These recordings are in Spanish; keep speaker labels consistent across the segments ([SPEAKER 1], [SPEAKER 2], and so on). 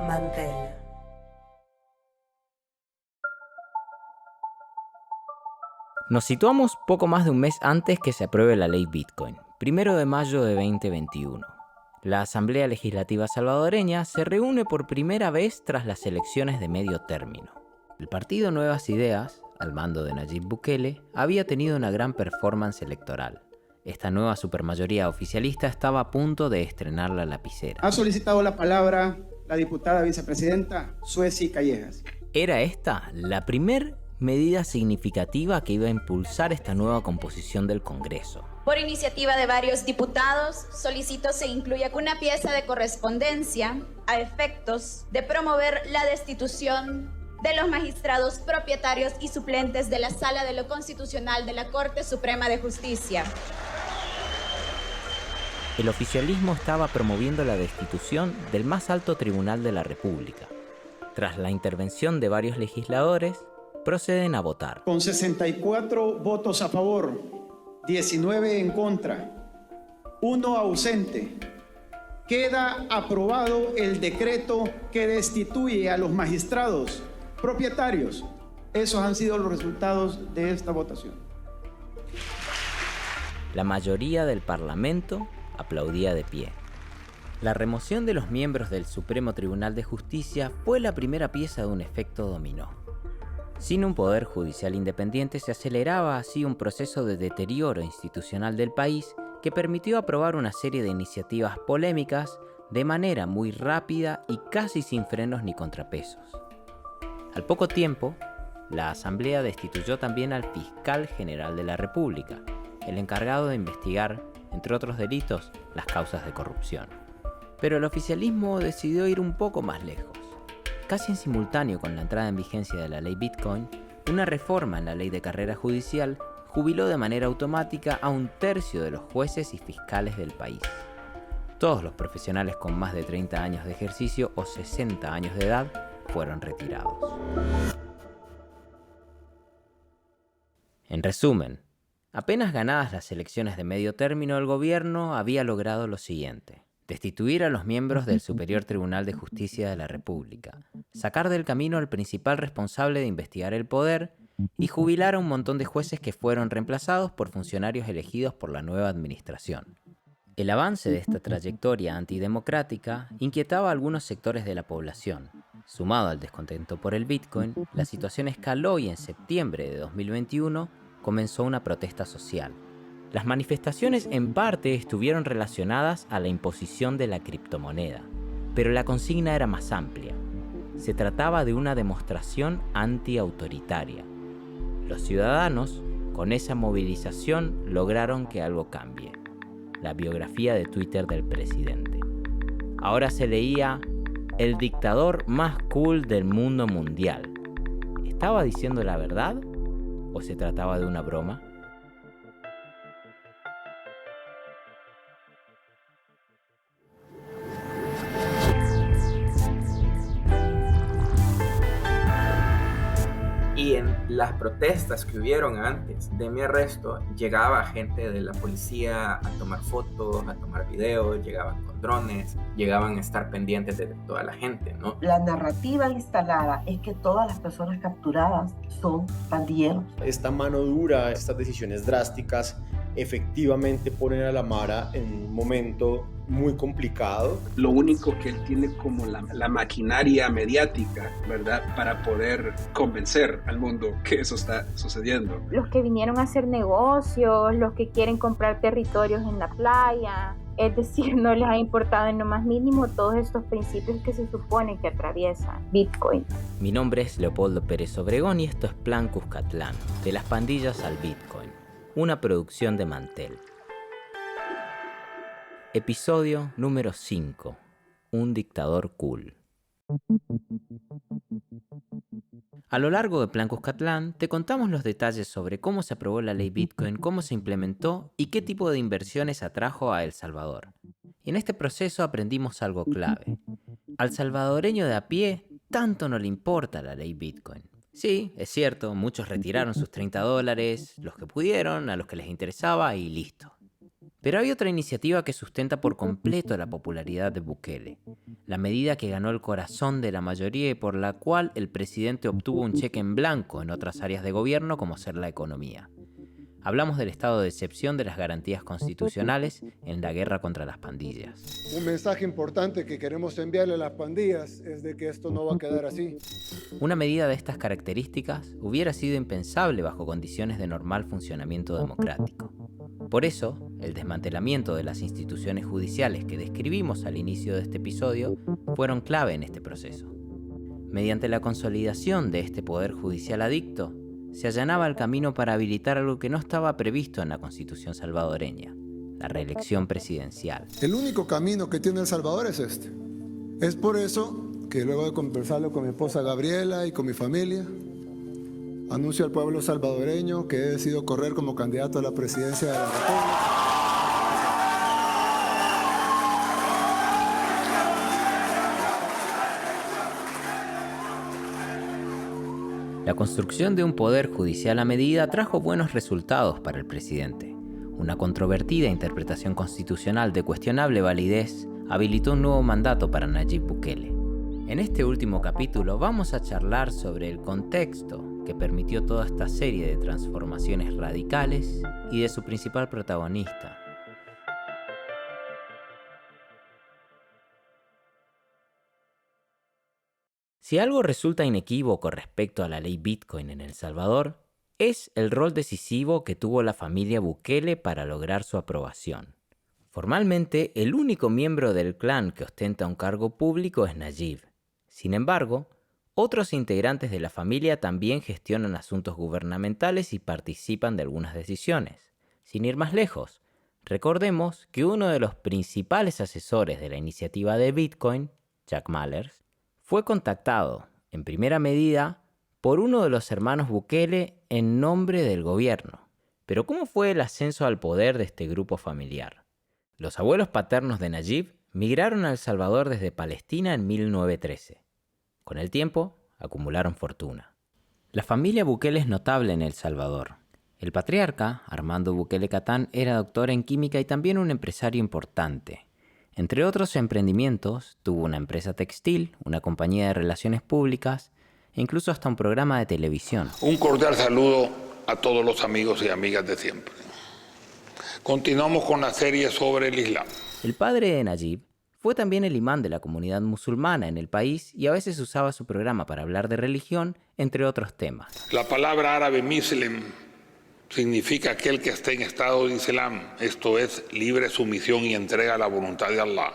[SPEAKER 1] Mantel.
[SPEAKER 2] Nos situamos poco más de un mes antes que se apruebe la ley Bitcoin, 1 de mayo de 2021. La Asamblea Legislativa salvadoreña se reúne por primera vez tras las elecciones de medio término. El partido Nuevas Ideas, al mando de Nayib Bukele, había tenido una gran performance electoral. Esta nueva supermayoría oficialista estaba a punto de estrenar la lapicera.
[SPEAKER 3] Ha solicitado la palabra la diputada vicepresidenta Suezi Callejas.
[SPEAKER 2] Era esta la primer medida significativa que iba a impulsar esta nueva composición del Congreso.
[SPEAKER 4] Por iniciativa de varios diputados, solicito se incluya una pieza de correspondencia a efectos de promover la destitución de los magistrados propietarios y suplentes de la Sala de lo Constitucional de la Corte Suprema de Justicia.
[SPEAKER 2] El oficialismo estaba promoviendo la destitución del más alto tribunal de la República. Tras la intervención de varios legisladores, proceden a votar.
[SPEAKER 3] Con 64 votos a favor, 19 en contra, 1 ausente, queda aprobado el decreto que destituye a los magistrados propietarios. Esos han sido los resultados de esta votación.
[SPEAKER 2] La mayoría del Parlamento aplaudía de pie. La remoción de los miembros del Supremo Tribunal de Justicia fue la primera pieza de un efecto dominó. Sin un poder judicial independiente se aceleraba así un proceso de deterioro institucional del país que permitió aprobar una serie de iniciativas polémicas de manera muy rápida y casi sin frenos ni contrapesos. Al poco tiempo, la Asamblea destituyó también al fiscal general de la República, el encargado de investigar, entre otros delitos, las causas de corrupción. Pero el oficialismo decidió ir un poco más lejos. Casi en simultáneo con la entrada en vigencia de la ley Bitcoin, una reforma en la ley de carrera judicial jubiló de manera automática a 1/3 de los jueces y fiscales del país. Todos los profesionales con más de 30 años de ejercicio o 60 años de edad fueron retirados. En resumen, apenas ganadas las elecciones de medio término, el gobierno había logrado lo siguiente: destituir a los miembros del Superior Tribunal de Justicia de la República, sacar del camino al principal responsable de investigar el poder y jubilar a un montón de jueces que fueron reemplazados por funcionarios elegidos por la nueva administración. El avance de esta trayectoria antidemocrática inquietaba a algunos sectores de la población. Sumado al descontento por el Bitcoin, la situación escaló y en septiembre de 2021 comenzó una protesta social. Las manifestaciones en parte estuvieron relacionadas a la imposición de la criptomoneda, pero la consigna era más amplia. Se trataba de una demostración antiautoritaria. Los ciudadanos, con esa movilización, lograron que algo cambie. La biografía de Twitter del presidente. Ahora se leía: el dictador más cool del mundo mundial. ¿Estaba diciendo la verdad o se trataba de una broma?
[SPEAKER 5] Y en las protestas que hubieron antes de mi arresto, llegaba gente de la policía a tomar fotos, a tomar videos, llegaban con drones, llegaban a estar pendientes de toda la gente, ¿no?
[SPEAKER 1] La narrativa instalada es que todas las personas capturadas son pandilleros.
[SPEAKER 6] Esta mano dura, estas decisiones drásticas, efectivamente ponen a la Mara en un momento muy complicado.
[SPEAKER 7] Lo único que él tiene como la maquinaria mediática, ¿verdad?, para poder convencer al mundo que eso está sucediendo.
[SPEAKER 8] Los que vinieron a hacer negocios, los que quieren comprar territorios en la playa, es decir, no les ha importado en lo más mínimo todos estos principios que se supone que atraviesa Bitcoin.
[SPEAKER 2] Mi nombre es Leopoldo Pérez Obregón y esto es Plan Cuscatlán, de las pandillas al Bitcoin, una producción de Mantel. Episodio número 5. Un dictador cool. A lo largo de Plan Cuscatlán te contamos los detalles sobre cómo se aprobó la ley Bitcoin, cómo se implementó y qué tipo de inversiones atrajo a El Salvador. Y en este proceso aprendimos algo clave. Al salvadoreño de a pie tanto no le importa la ley Bitcoin. Sí, es cierto, muchos retiraron sus $30, los que pudieron, a los que les interesaba y listo. Pero hay otra iniciativa que sustenta por completo la popularidad de Bukele, la medida que ganó el corazón de la mayoría y por la cual el presidente obtuvo un cheque en blanco en otras áreas de gobierno como ser la economía. Hablamos del estado de excepción de las garantías constitucionales en la guerra contra las pandillas.
[SPEAKER 9] Un mensaje importante que queremos enviarle a las pandillas es de que esto no va a quedar así.
[SPEAKER 2] Una medida de estas características hubiera sido impensable bajo condiciones de normal funcionamiento democrático. Por eso, el desmantelamiento de las instituciones judiciales que describimos al inicio de este episodio fueron clave en este proceso. Mediante la consolidación de este poder judicial adicto, se allanaba el camino para habilitar algo que no estaba previsto en la Constitución salvadoreña, la reelección presidencial.
[SPEAKER 9] El único camino que tiene El Salvador es este. Es por eso que luego de conversarlo con mi esposa Gabriela y con mi familia, anuncio al pueblo salvadoreño que he decidido correr como candidato a la presidencia de la República.
[SPEAKER 2] La construcción de un poder judicial a medida trajo buenos resultados para el presidente. Una controvertida interpretación constitucional de cuestionable validez habilitó un nuevo mandato para Nayib Bukele. En este último capítulo vamos a charlar sobre el contexto que permitió toda esta serie de transformaciones radicales y de su principal protagonista. Si algo resulta inequívoco respecto a la ley Bitcoin en El Salvador, es el rol decisivo que tuvo la familia Bukele para lograr su aprobación. Formalmente, el único miembro del clan que ostenta un cargo público es Nayib. Sin embargo, otros integrantes de la familia también gestionan asuntos gubernamentales y participan de algunas decisiones. Sin ir más lejos, recordemos que uno de los principales asesores de la iniciativa de Bitcoin, Jack Mallers, fue contactado, en primera medida, por uno de los hermanos Bukele en nombre del gobierno. Pero ¿cómo fue el ascenso al poder de este grupo familiar? Los abuelos paternos de Nayib migraron a El Salvador desde Palestina en 1913. Con el tiempo, acumularon fortuna. La familia Bukele es notable en El Salvador. El patriarca, Armando Bukele Catán, era doctor en química y también un empresario importante. Entre otros emprendimientos, tuvo una empresa textil, una compañía de relaciones públicas e incluso hasta un programa de televisión.
[SPEAKER 10] Un cordial saludo a todos los amigos y amigas de siempre. Continuamos con la serie sobre el Islam.
[SPEAKER 2] El padre de Nayib fue también el imán de la comunidad musulmana en el país y a veces usaba su programa para hablar de religión, entre otros temas.
[SPEAKER 10] La palabra árabe muslim significa aquel que esté en estado de Islam, esto es, libre sumisión y entrega a la voluntad de Allah.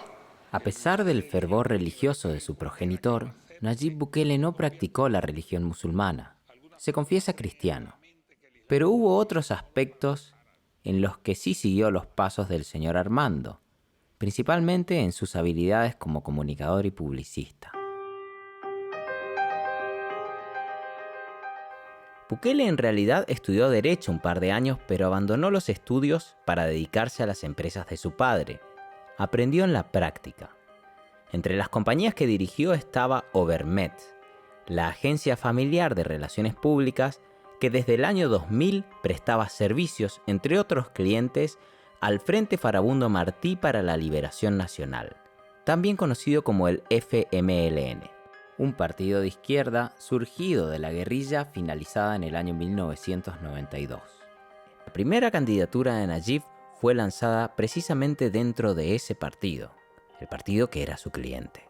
[SPEAKER 2] A pesar del fervor religioso de su progenitor, Nayib Bukele no practicó la religión musulmana. Se confiesa cristiano. Pero hubo otros aspectos en los que sí siguió los pasos del señor Armando, principalmente en sus habilidades como comunicador y publicista. Bukele en realidad estudió Derecho un par de años, pero abandonó los estudios para dedicarse a las empresas de su padre. Aprendió en la práctica. Entre las compañías que dirigió estaba Overmet, la agencia familiar de relaciones públicas que desde el año 2000 prestaba servicios, entre otros clientes, al Frente Farabundo Martí para la Liberación Nacional, también conocido como el FMLN. Un partido de izquierda surgido de la guerrilla finalizada en el año 1992. La primera candidatura de Nayib fue lanzada precisamente dentro de ese partido, el partido que era su cliente.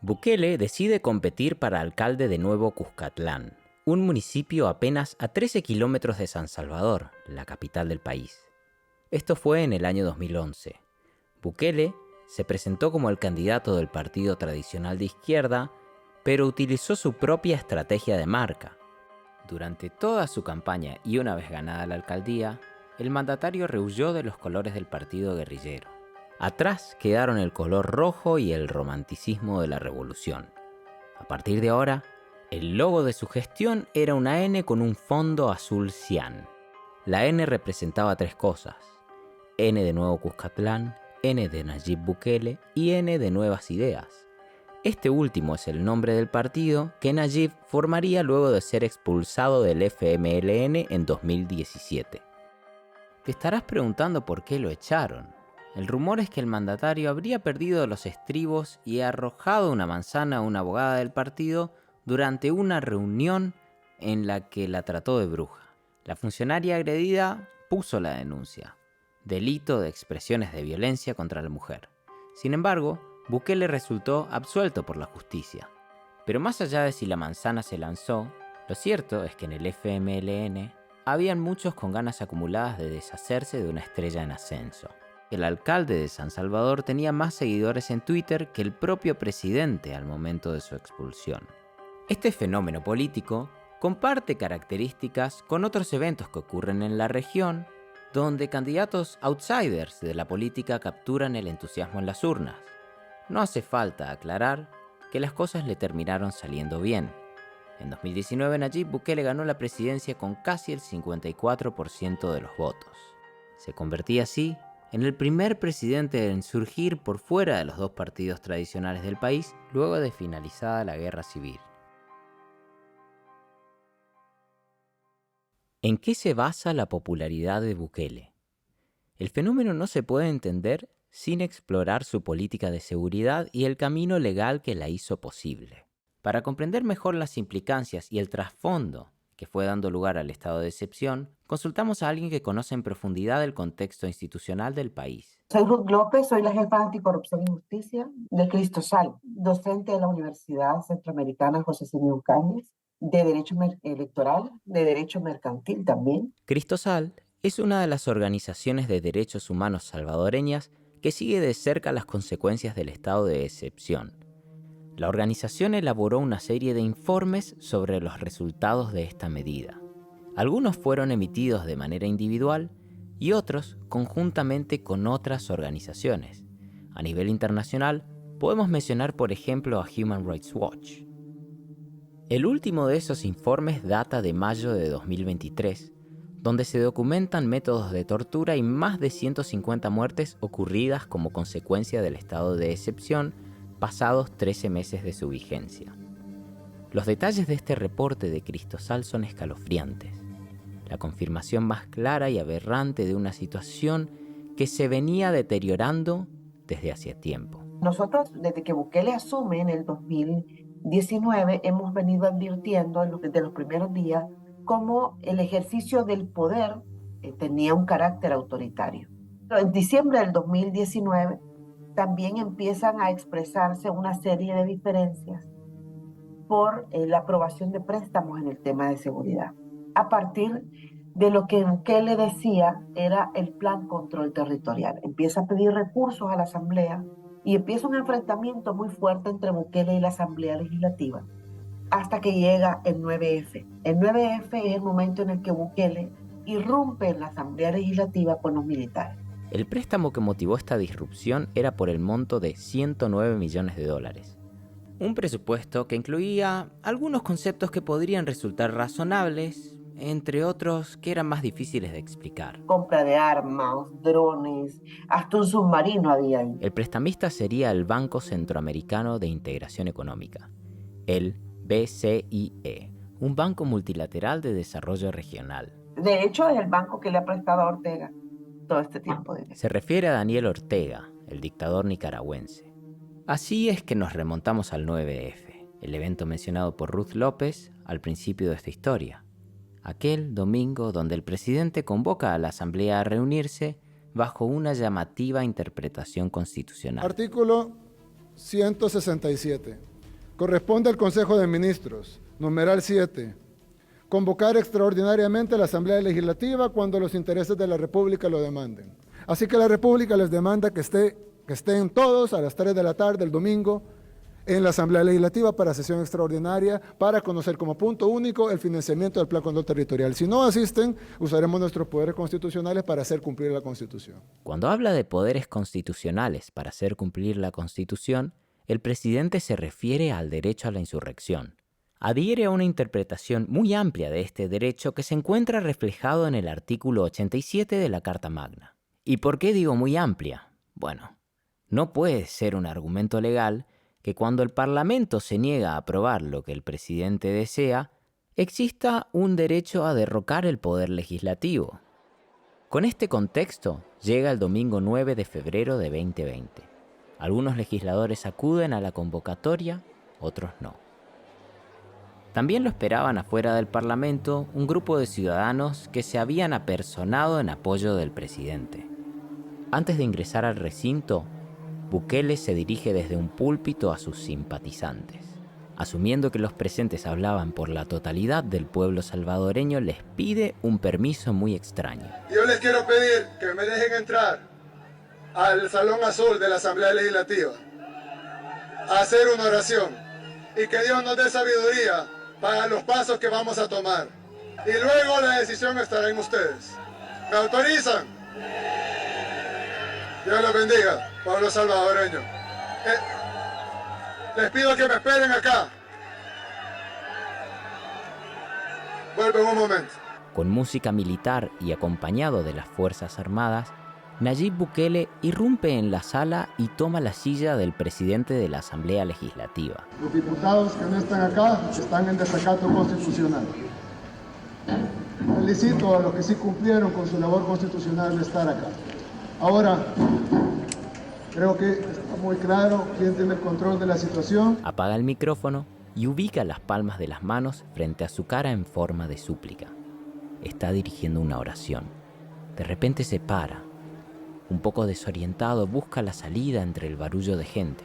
[SPEAKER 2] Bukele decide competir para alcalde de Nuevo Cuscatlán, un municipio apenas a 13 kilómetros de San Salvador, la capital del país. Esto fue en el año 2011. Bukele se presentó como el candidato del partido tradicional de izquierda, pero utilizó su propia estrategia de marca. Durante toda su campaña y una vez ganada la alcaldía, el mandatario rehuyó de los colores del partido guerrillero. Atrás quedaron el color rojo y el romanticismo de la revolución. A partir de ahora, el logo de su gestión era una N con un fondo azul cian. La N representaba tres cosas: N de Nuevo Cuscatlán, N de Nayib Bukele y N de Nuevas Ideas. Este último es el nombre del partido que Nayib formaría luego de ser expulsado del FMLN en 2017. Te estarás preguntando por qué lo echaron. El rumor es que el mandatario habría perdido los estribos y arrojado una manzana a una abogada del partido durante una reunión en la que la trató de bruja. La funcionaria agredida puso la denuncia: delito de expresiones de violencia contra la mujer. Sin embargo, Bukele resultó absuelto por la justicia. Pero más allá de si la manzana se lanzó, lo cierto es que en el FMLN habían muchos con ganas acumuladas de deshacerse de una estrella en ascenso. El alcalde de San Salvador tenía más seguidores en Twitter que el propio presidente al momento de su expulsión. Este fenómeno político comparte características con otros eventos que ocurren en la región, donde candidatos outsiders de la política capturan el entusiasmo en las urnas. No hace falta aclarar que las cosas le terminaron saliendo bien. En 2019, Nayib Bukele ganó la presidencia con casi el 54% de los votos. Se convertía así en el primer presidente en surgir por fuera de los dos partidos tradicionales del país luego de finalizada la guerra civil. ¿En qué se basa la popularidad de Bukele? El fenómeno no se puede entender sin explorar su política de seguridad y el camino legal que la hizo posible. Para comprender mejor las implicancias y el trasfondo que fue dando lugar al estado de excepción, consultamos a alguien que conoce en profundidad el contexto institucional del país.
[SPEAKER 1] Soy Ruth López, soy la jefa de Anticorrupción y Justicia de Cristosal, docente de la Universidad Centroamericana José Simeón Cañas, de Derecho Electoral, de Derecho Mercantil también.
[SPEAKER 2] Cristosal es una de las organizaciones de derechos humanos salvadoreñas que sigue de cerca las consecuencias del estado de excepción. La organización elaboró una serie de informes sobre los resultados de esta medida. Algunos fueron emitidos de manera individual y otros conjuntamente con otras organizaciones. A nivel internacional, podemos mencionar por ejemplo a Human Rights Watch. El último de esos informes data de mayo de 2023, donde se documentan métodos de tortura y más de 150 muertes ocurridas como consecuencia del estado de excepción pasados 13 meses de su vigencia. Los detalles de este reporte de Cristosal son escalofriantes. La confirmación más clara y aberrante de una situación que se venía deteriorando desde hacía tiempo.
[SPEAKER 1] Nosotros, desde que Bukele asume en el 2019, hemos venido advirtiendo desde los primeros días cómo el ejercicio del poder tenía un carácter autoritario. En diciembre del 2019 también empiezan a expresarse una serie de diferencias por la aprobación de préstamos en el tema de seguridad. A partir de lo que Bukele decía era el plan control territorial. Empieza a pedir recursos a la Asamblea y empieza un enfrentamiento muy fuerte entre Bukele y la Asamblea Legislativa hasta que llega el 9F. El 9F es el momento en el que Bukele irrumpe en la Asamblea Legislativa con los militares.
[SPEAKER 2] El préstamo que motivó esta disrupción era por el monto de $109 millones. Un presupuesto que incluía algunos conceptos que podrían resultar razonables, entre otros que eran más difíciles de explicar.
[SPEAKER 1] Compra de armas, drones, hasta un submarino había ahí.
[SPEAKER 2] El prestamista sería el Banco Centroamericano de Integración Económica, el BCIE, un banco multilateral de desarrollo regional.
[SPEAKER 1] De hecho, es el banco que le ha prestado a Ortega todo este tiempo.
[SPEAKER 2] Se refiere a Daniel Ortega, el dictador nicaragüense. Así es que nos remontamos al 9F, el evento mencionado por Ruth López al principio de esta historia. Aquel domingo donde el presidente convoca a la Asamblea a reunirse bajo una llamativa interpretación constitucional.
[SPEAKER 9] Artículo 167. Corresponde al Consejo de Ministros, numeral 7, convocar extraordinariamente a la Asamblea Legislativa cuando los intereses de la República lo demanden. Así que la República les demanda que estén todos a las 3 de la tarde el domingo en la Asamblea Legislativa para sesión extraordinaria para conocer como punto único el financiamiento del Plan Control Territorial. Si no asisten, usaremos nuestros poderes constitucionales para hacer cumplir la Constitución.
[SPEAKER 2] Cuando habla de poderes constitucionales para hacer cumplir la Constitución, el presidente se refiere al derecho a la insurrección. Adhiere a una interpretación muy amplia de este derecho que se encuentra reflejado en el artículo 87 de la Carta Magna. ¿Y por qué digo muy amplia? Bueno, no puede ser un argumento legal que cuando el Parlamento se niega a aprobar lo que el presidente desea, exista un derecho a derrocar el poder legislativo. Con este contexto, llega el domingo 9 de febrero de 2020. Algunos legisladores acuden a la convocatoria, otros no. También lo esperaban afuera del Parlamento un grupo de ciudadanos que se habían apersonado en apoyo del presidente. Antes de ingresar al recinto, Bukele se dirige desde un púlpito a sus simpatizantes. Asumiendo que los presentes hablaban por la totalidad del pueblo salvadoreño, les pide un permiso muy extraño.
[SPEAKER 9] Yo les quiero pedir que me dejen entrar al Salón Azul de la Asamblea Legislativa a hacer una oración y que Dios nos dé sabiduría para los pasos que vamos a tomar. Y luego la decisión estará en ustedes. ¿Me autorizan? Dios los bendiga, pueblo salvadoreño. Les pido que me esperen acá. Vuelvo en un momento.
[SPEAKER 2] Con música militar y acompañado de las Fuerzas Armadas, Nayib Bukele irrumpe en la sala y toma la silla del presidente de la Asamblea Legislativa.
[SPEAKER 9] Los diputados que no están acá están en desacato constitucional. Felicito a los que sí cumplieron con su labor constitucional de estar acá. Ahora, creo que está muy claro quién tiene el control de la situación.
[SPEAKER 2] Apaga el micrófono y ubica las palmas de las manos frente a su cara en forma de súplica. Está dirigiendo una oración. De repente se para. Un poco desorientado, busca la salida entre el barullo de gente.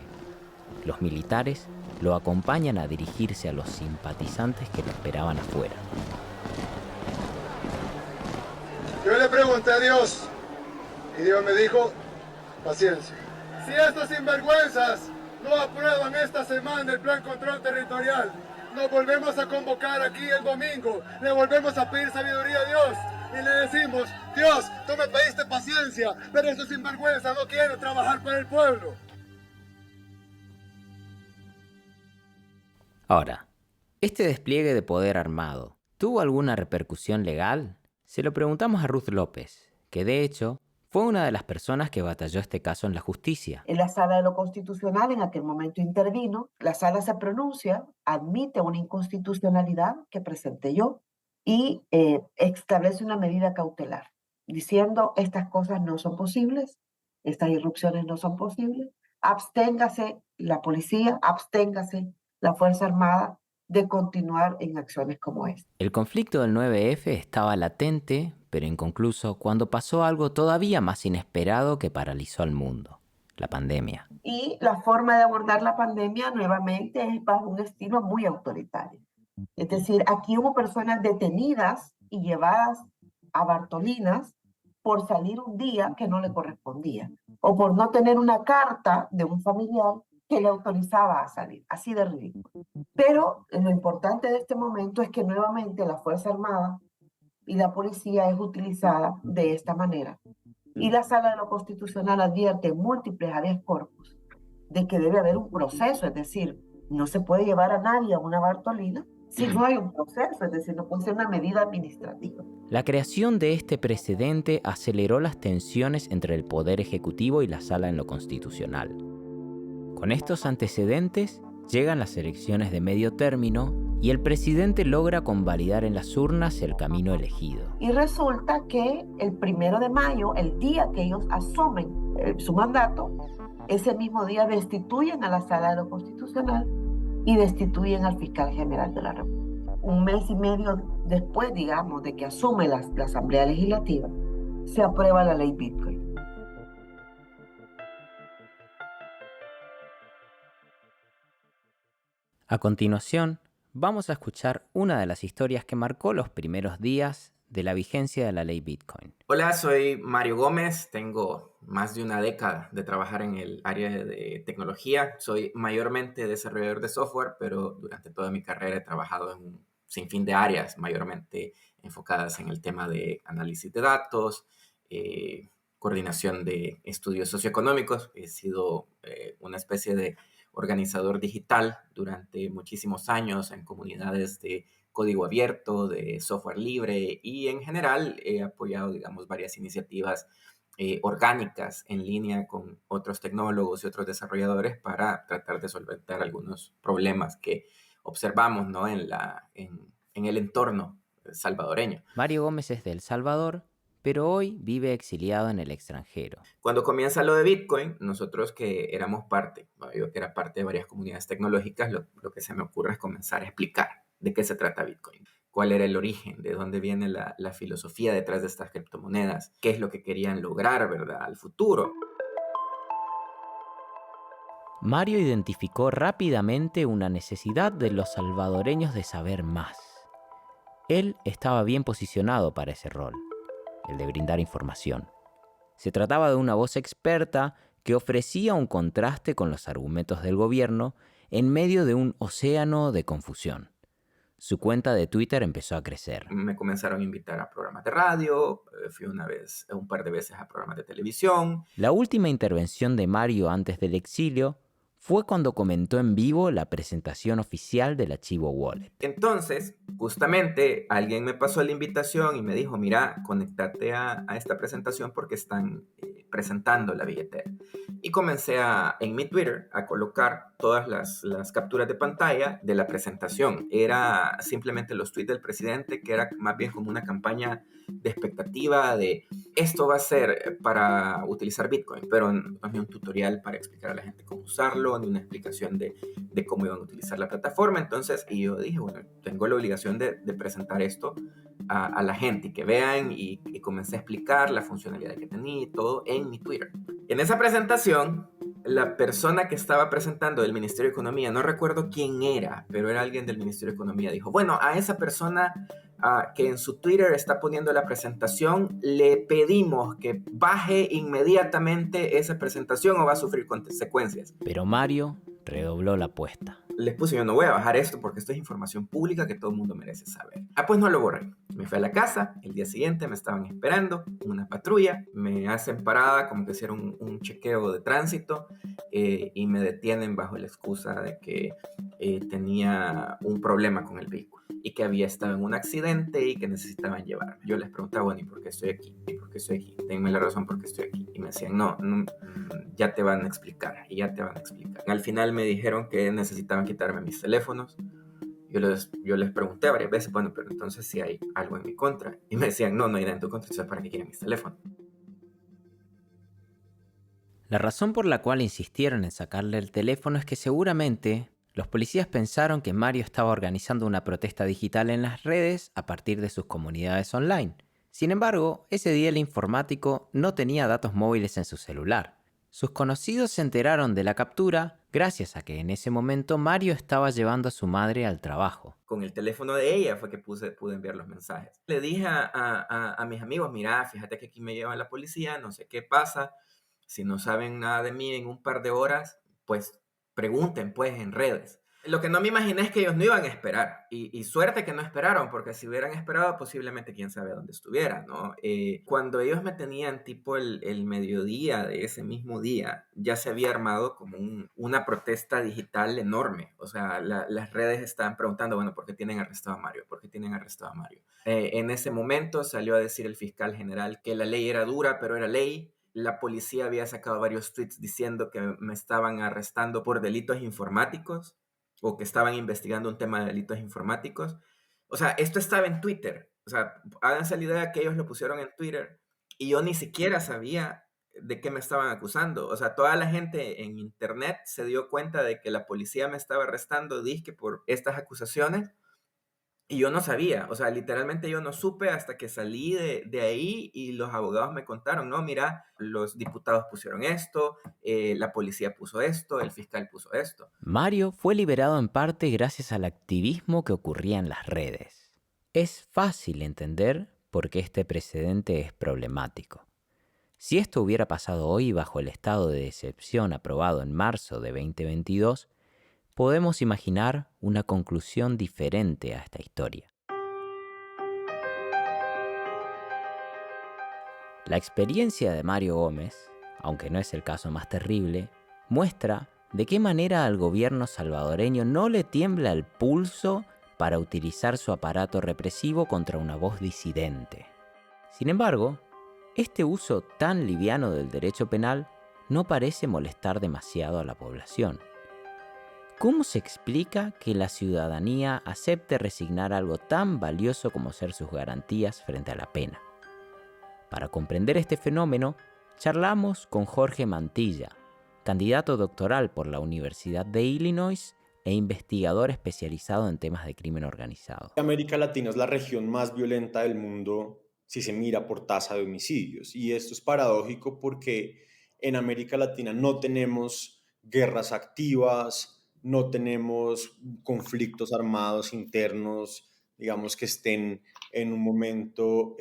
[SPEAKER 2] Los militares lo acompañan a dirigirse a los simpatizantes que lo esperaban afuera.
[SPEAKER 9] Yo le pregunté a Dios y Dios me dijo, paciencia. Si estos sinvergüenzas no aprueban esta semana el Plan Control Territorial, nos volvemos a convocar aquí el domingo, le volvemos a pedir sabiduría a Dios y le decimos, Dios, tú me pediste paciencia, pero estos sinvergüenzas no quieren trabajar para el pueblo.
[SPEAKER 2] Ahora, ¿este despliegue de poder armado tuvo alguna repercusión legal? Se lo preguntamos a Ruth López, que de hecho fue una de las personas que batalló este caso en la justicia.
[SPEAKER 1] En la Sala de lo Constitucional en aquel momento intervino, la Sala se pronuncia, admite una inconstitucionalidad que presenté yo y establece una medida cautelar, diciendo estas cosas no son posibles, estas irrupciones no son posibles, absténgase la policía, absténgase la Fuerza Armada de continuar en acciones como esta.
[SPEAKER 2] El conflicto del 9F estaba latente, pero inconcluso, cuando pasó algo todavía más inesperado que paralizó al mundo: la pandemia.
[SPEAKER 1] Y la forma de abordar la pandemia nuevamente es bajo un estilo muy autoritario. Es decir, aquí hubo personas detenidas y llevadas a Bartolinas por salir un día que no le correspondía o por no tener una carta de un familiar que le autorizaba a salir, así de ridículo. Pero lo importante de este momento es que nuevamente la Fuerza Armada y la policía es utilizada de esta manera. Y la Sala de lo Constitucional advierte en múltiples habeas corpus de que debe haber un proceso, es decir, no se puede llevar a nadie a una Bartolina si no hay un proceso, es decir, no puede ser una medida administrativa.
[SPEAKER 2] La creación de este precedente aceleró las tensiones entre el Poder Ejecutivo y la Sala en lo Constitucional. Con estos antecedentes, llegan las elecciones de medio término y el presidente logra convalidar en las urnas el camino elegido.
[SPEAKER 1] Y resulta que el 1 de mayo, el día que ellos asumen su mandato, ese mismo día destituyen a la Sala de lo Constitucional y destituyen al fiscal general de la República. Un mes y medio después, digamos, de que asume la Asamblea Legislativa, se aprueba la ley Bitcoin.
[SPEAKER 2] A continuación, vamos a escuchar una de las historias que marcó los primeros días de la vigencia de la ley Bitcoin.
[SPEAKER 5] Hola, soy Mario Gómez, tengo más de una década de trabajar en el área de tecnología. Soy mayormente desarrollador de software, pero durante toda mi carrera he trabajado en un sinfín de áreas, mayormente enfocadas en el tema de análisis de datos, coordinación de estudios socioeconómicos. He sido una especie de organizador digital durante muchísimos años en comunidades de código abierto, de software libre, y en general he apoyado, digamos, varias iniciativas orgánicas en línea con otros tecnólogos y otros desarrolladores para tratar de solventar algunos problemas que observamos, ¿no?, en el entorno salvadoreño.
[SPEAKER 2] Mario Gómez es de El Salvador, pero hoy vive exiliado en el extranjero.
[SPEAKER 5] Cuando comienza lo de Bitcoin, nosotros que éramos parte, yo que era parte de varias comunidades tecnológicas, lo que se me ocurre es comenzar a explicar de qué se trata Bitcoin, cuál era el origen, de dónde viene la filosofía detrás de estas criptomonedas, qué es lo que querían lograr, ¿verdad?, al futuro.
[SPEAKER 2] Mario identificó rápidamente una necesidad de los salvadoreños de saber más. Él estaba bien posicionado para ese rol, el de brindar información. Se trataba de una voz experta que ofrecía un contraste con los argumentos del gobierno en medio de un océano de confusión. Su cuenta de Twitter empezó a crecer.
[SPEAKER 5] Me comenzaron a invitar a programas de radio, fui un par de veces a programas de televisión.
[SPEAKER 2] La última intervención de Mario antes del exilio fue cuando comentó en vivo la presentación oficial del archivo Wallet.
[SPEAKER 5] Entonces, justamente, alguien me pasó la invitación y me dijo, mira, conéctate a esta presentación porque están presentando la billetera. Y comencé en mi Twitter a colocar todas las capturas de pantalla de la presentación. Era simplemente los tweets del presidente, que era más bien como una campaña de expectativa de esto va a ser para utilizar Bitcoin, pero no es ni un tutorial para explicar a la gente cómo usarlo, ni una explicación de cómo iban a utilizar la plataforma. Entonces, y yo dije, bueno, tengo la obligación de presentar esto a la gente y que vean, y comencé a explicar la funcionalidad que tenía y todo en mi Twitter. En esa presentación, la persona que estaba presentando del Ministerio de Economía, no recuerdo quién era, pero era alguien del Ministerio de Economía, dijo, bueno, a esa persona que en su Twitter está poniendo la presentación, le pedimos que baje inmediatamente esa presentación o va a sufrir consecuencias.
[SPEAKER 2] Pero Mario redobló la apuesta.
[SPEAKER 5] Les puse, yo no voy a bajar esto porque esto es información pública que todo el mundo merece saber. Pues no lo borré. Me fui a la casa, el día siguiente me estaban esperando una patrulla, me hacen parada como que hiciera un chequeo de tránsito y me detienen bajo la excusa de que tenía un problema con el vehículo y que había estado en un accidente y que necesitaban llevarme. Yo les preguntaba, bueno, ¿y por qué estoy aquí? ¿Y por qué estoy aquí? Denme la razón por qué estoy aquí. Y me decían, no, ya te van a explicar, y ya te van a explicar. Al final me dijeron que necesitaban quitarme mis teléfonos. Yo les pregunté varias veces, bueno, pero entonces si hay algo en mi contra. Y me decían, no hay nada en tu contra, entonces ¿para qué quieren mis teléfonos?
[SPEAKER 2] La razón por la cual insistieron en sacarle el teléfono es que seguramente los policías pensaron que Mario estaba organizando una protesta digital en las redes a partir de sus comunidades online. Sin embargo, ese día el informático no tenía datos móviles en su celular. Sus conocidos se enteraron de la captura gracias a que en ese momento Mario estaba llevando a su madre al trabajo.
[SPEAKER 5] Con el teléfono de ella fue que pude enviar los mensajes. Le dije a mis amigos, mira, fíjate que aquí me lleva la policía, no sé qué pasa. Si no saben nada de mí en un par de horas, pues pregunten pues en redes. Lo que no me imaginé es que ellos no iban a esperar. Y suerte que no esperaron, porque si hubieran esperado, posiblemente quién sabe dónde estuviera, ¿no? Cuando ellos me tenían tipo el mediodía de ese mismo día, ya se había armado como una protesta digital enorme. O sea, las redes estaban preguntando, bueno, ¿por qué tienen arrestado a Mario? ¿Por qué tienen arrestado a Mario? En ese momento salió a decir el fiscal general que la ley era dura, pero era ley. La policía había sacado varios tweets diciendo que me estaban arrestando por delitos informáticos, o que estaban investigando un tema de delitos informáticos. O sea, esto estaba en Twitter. O sea, háganse la idea que ellos lo pusieron en Twitter y yo ni siquiera sabía de qué me estaban acusando. O sea, toda la gente en internet se dio cuenta de que la policía me estaba arrestando, dizque por estas acusaciones, y yo no sabía. O sea, literalmente yo no supe hasta que salí de ahí y los abogados me contaron, no, mira, los diputados pusieron esto, la policía puso esto, el fiscal puso esto.
[SPEAKER 2] Mario fue liberado en parte gracias al activismo que ocurría en las redes. Es fácil entender por qué este precedente es problemático. Si esto hubiera pasado hoy bajo el estado de excepción aprobado en marzo de 2022, podemos imaginar una conclusión diferente a esta historia. La experiencia de Mario Gómez, aunque no es el caso más terrible, muestra de qué manera al gobierno salvadoreño no le tiembla el pulso para utilizar su aparato represivo contra una voz disidente. Sin embargo, este uso tan liviano del derecho penal no parece molestar demasiado a la población. ¿Cómo se explica que la ciudadanía acepte resignar algo tan valioso como ser sus garantías frente a la pena? Para comprender este fenómeno, charlamos con Jorge Mantilla, candidato doctoral por la Universidad de Illinois e investigador especializado en temas de crimen organizado.
[SPEAKER 6] América Latina es la región más violenta del mundo si se mira por tasa de homicidios. Y esto es paradójico porque en América Latina no tenemos guerras activas, no tenemos conflictos armados internos, digamos, que estén en un momento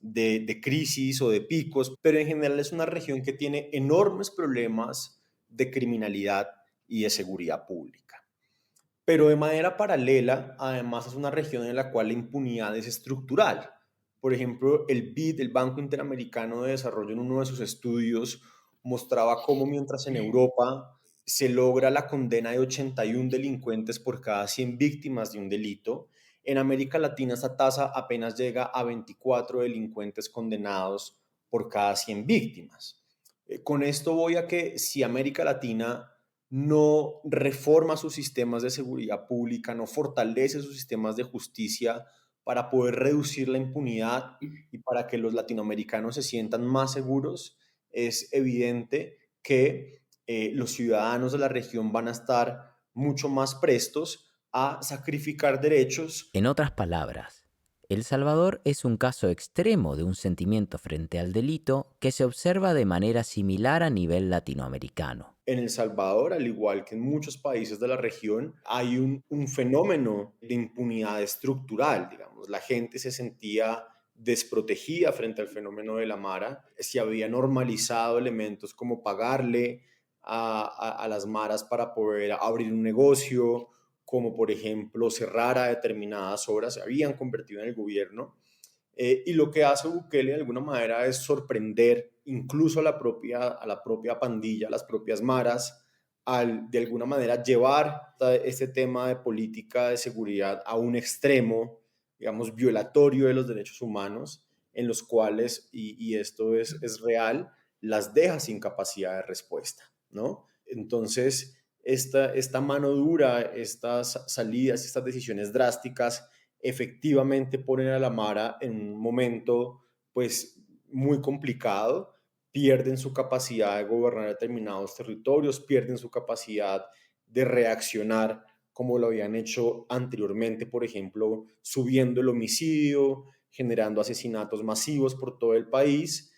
[SPEAKER 6] de crisis o de picos, pero en general es una región que tiene enormes problemas de criminalidad y de seguridad pública. Pero de manera paralela, además, es una región en la cual la impunidad es estructural. Por ejemplo, el BID, el Banco Interamericano de Desarrollo, en uno de sus estudios mostraba cómo mientras en Europa se logra la condena de 81 delincuentes por cada 100 víctimas de un delito, en América Latina esta tasa apenas llega a 24 delincuentes condenados por cada 100 víctimas. Con esto voy a que si América Latina no reforma sus sistemas de seguridad pública, no fortalece sus sistemas de justicia para poder reducir la impunidad y para que los latinoamericanos se sientan más seguros, es evidente que los ciudadanos de la región van a estar mucho más prestos a sacrificar derechos.
[SPEAKER 2] En otras palabras, El Salvador es un caso extremo de un sentimiento frente al delito que se observa de manera similar a nivel latinoamericano.
[SPEAKER 6] En El Salvador, al igual que en muchos países de la región, hay un fenómeno de impunidad estructural, digamos. La gente se sentía desprotegida frente al fenómeno de la Mara. Se había normalizado elementos como pagarle a las maras para poder abrir un negocio, como por ejemplo cerrar a determinadas horas, se habían convertido en el gobierno. Y lo que hace Bukele de alguna manera es sorprender incluso a la propia pandilla, a las propias maras, al de alguna manera llevar este tema de política de seguridad a un extremo, digamos, violatorio de los derechos humanos, en los cuales, y esto es real, las deja sin capacidad de respuesta, ¿no? Entonces, esta mano dura, estas salidas, estas decisiones drásticas, efectivamente ponen a la Mara en un momento pues muy complicado, pierden su capacidad de gobernar determinados territorios, pierden su capacidad de reaccionar como lo habían hecho anteriormente, por ejemplo, subiendo el homicidio, generando asesinatos masivos por todo el país,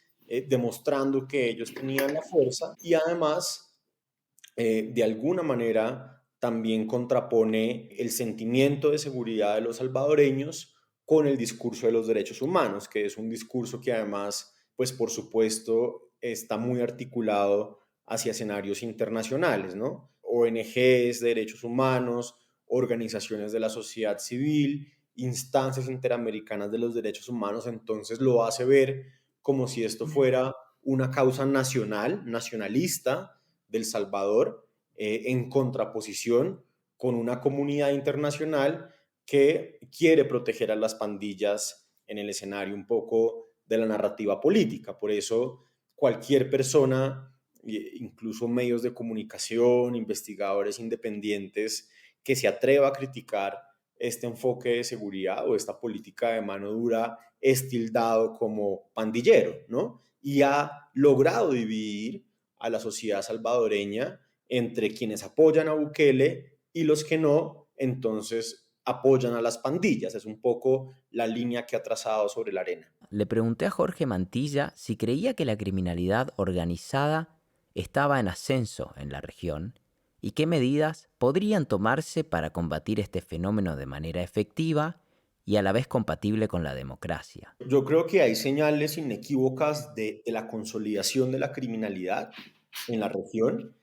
[SPEAKER 6] demostrando que ellos tenían la fuerza y además de alguna manera también contrapone el sentimiento de seguridad de los salvadoreños con el discurso de los derechos humanos, que es un discurso que además, pues por supuesto, está muy articulado hacia escenarios internacionales, ¿no? ONGs de derechos humanos, organizaciones de la sociedad civil, instancias interamericanas de los derechos humanos, entonces lo hace ver como si esto fuera una causa nacionalista del Salvador, en contraposición con una comunidad internacional que quiere proteger a las pandillas en el escenario un poco de la narrativa política. Por eso cualquier persona, incluso medios de comunicación, investigadores independientes, que se atreva a criticar este enfoque de seguridad o esta política de mano dura es tildado como pandillero, ¿no? Y ha logrado dividir a la sociedad salvadoreña entre quienes apoyan a Bukele y los que no, entonces apoyan a las pandillas. Es un poco la línea que ha trazado sobre la arena.
[SPEAKER 2] Le pregunté a Jorge Mantilla si creía que la criminalidad organizada estaba en ascenso en la región y qué medidas podrían tomarse para combatir este fenómeno de manera efectiva y a la vez compatible con la democracia.
[SPEAKER 6] Yo creo que hay señales inequívocas de la consolidación de la criminalidad en la región.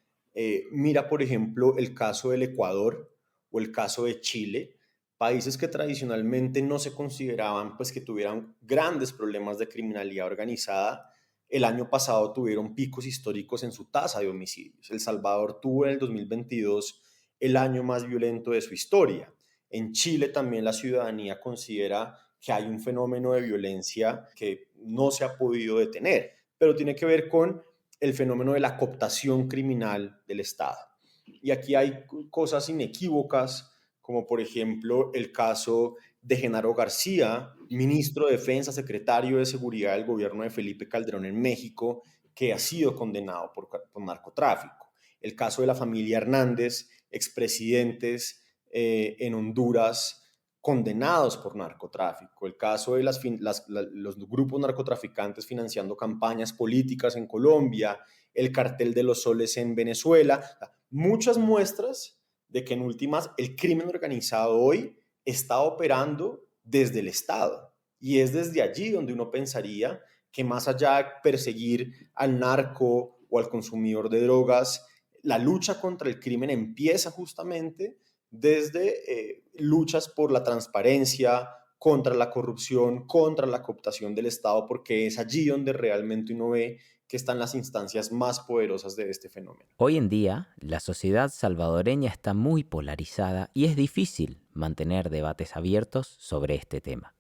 [SPEAKER 6] Mira, por ejemplo, el caso del Ecuador o el caso de Chile, países que tradicionalmente no se consideraban pues, que tuvieran grandes problemas de criminalidad organizada. El año pasado tuvieron picos históricos en su tasa de homicidios. El Salvador tuvo en el 2022 el año más violento de su historia. En Chile también la ciudadanía considera que hay un fenómeno de violencia que no se ha podido detener, pero tiene que ver con el fenómeno de la cooptación criminal del Estado. Y aquí hay cosas inequívocas como por ejemplo el caso de Genaro García, ministro de Defensa, secretario de Seguridad del gobierno de Felipe Calderón en México, que ha sido condenado por narcotráfico. El caso de la familia Hernández, expresidentes en Honduras, condenados por narcotráfico. El caso de los grupos narcotraficantes financiando campañas políticas en Colombia, el cartel de los soles en Venezuela. Muchas muestras de que en últimas el crimen organizado hoy está operando desde el Estado. Y es desde allí donde uno pensaría que más allá de perseguir al narco o al consumidor de drogas, la lucha contra el crimen empieza justamente desde luchas por la transparencia, contra la corrupción, contra la cooptación del Estado, porque es allí donde realmente uno ve que están las instancias más poderosas de este fenómeno.
[SPEAKER 2] Hoy en día, la sociedad salvadoreña está muy polarizada y es difícil mantener debates abiertos sobre este tema.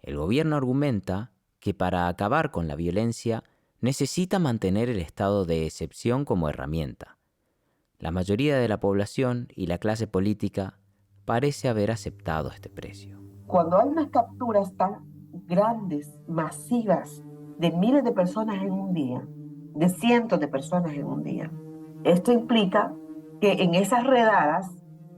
[SPEAKER 2] El gobierno argumenta que para acabar con la violencia necesita mantener el estado de excepción como herramienta. La mayoría de la población y la clase política parece haber aceptado este precio.
[SPEAKER 1] Cuando hay unas capturas tan grandes, masivas, de miles de personas en un día, de cientos de personas en un día, esto implica que en esas redadas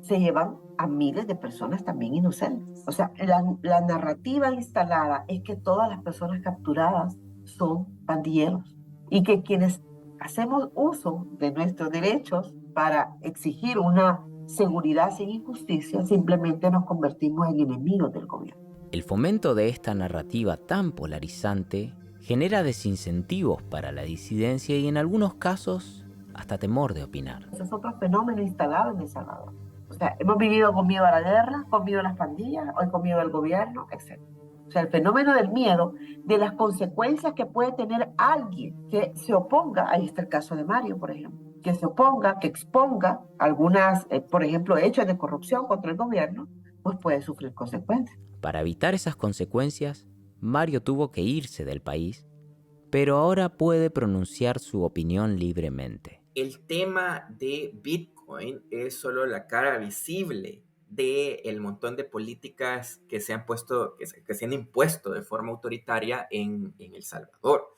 [SPEAKER 1] se llevan a miles de personas también inocentes. O sea, la narrativa instalada es que todas las personas capturadas son pandilleros y que quienes hacemos uso de nuestros derechos para exigir una seguridad sin injusticia, simplemente nos convertimos en enemigos del gobierno.
[SPEAKER 2] El fomento de esta narrativa tan polarizante genera desincentivos para la disidencia y en algunos casos hasta temor de opinar.
[SPEAKER 1] Ese es otro fenómeno instalado en El Salvador. O sea, hemos vivido con miedo a la guerra, con miedo a las pandillas, hoy con miedo al gobierno, etc. O sea, el fenómeno del miedo, de las consecuencias que puede tener alguien que se oponga, ahí está el caso de Mario, por ejemplo, que se oponga, que exponga algunas, por ejemplo, hechos de corrupción contra el gobierno, pues puede sufrir consecuencias.
[SPEAKER 2] Para evitar esas consecuencias, Mario tuvo que irse del país, pero ahora puede pronunciar su opinión libremente.
[SPEAKER 5] El tema de Bitcoin es solo la cara visible del montón de políticas que se han puesto, que se han impuesto de forma autoritaria en El Salvador.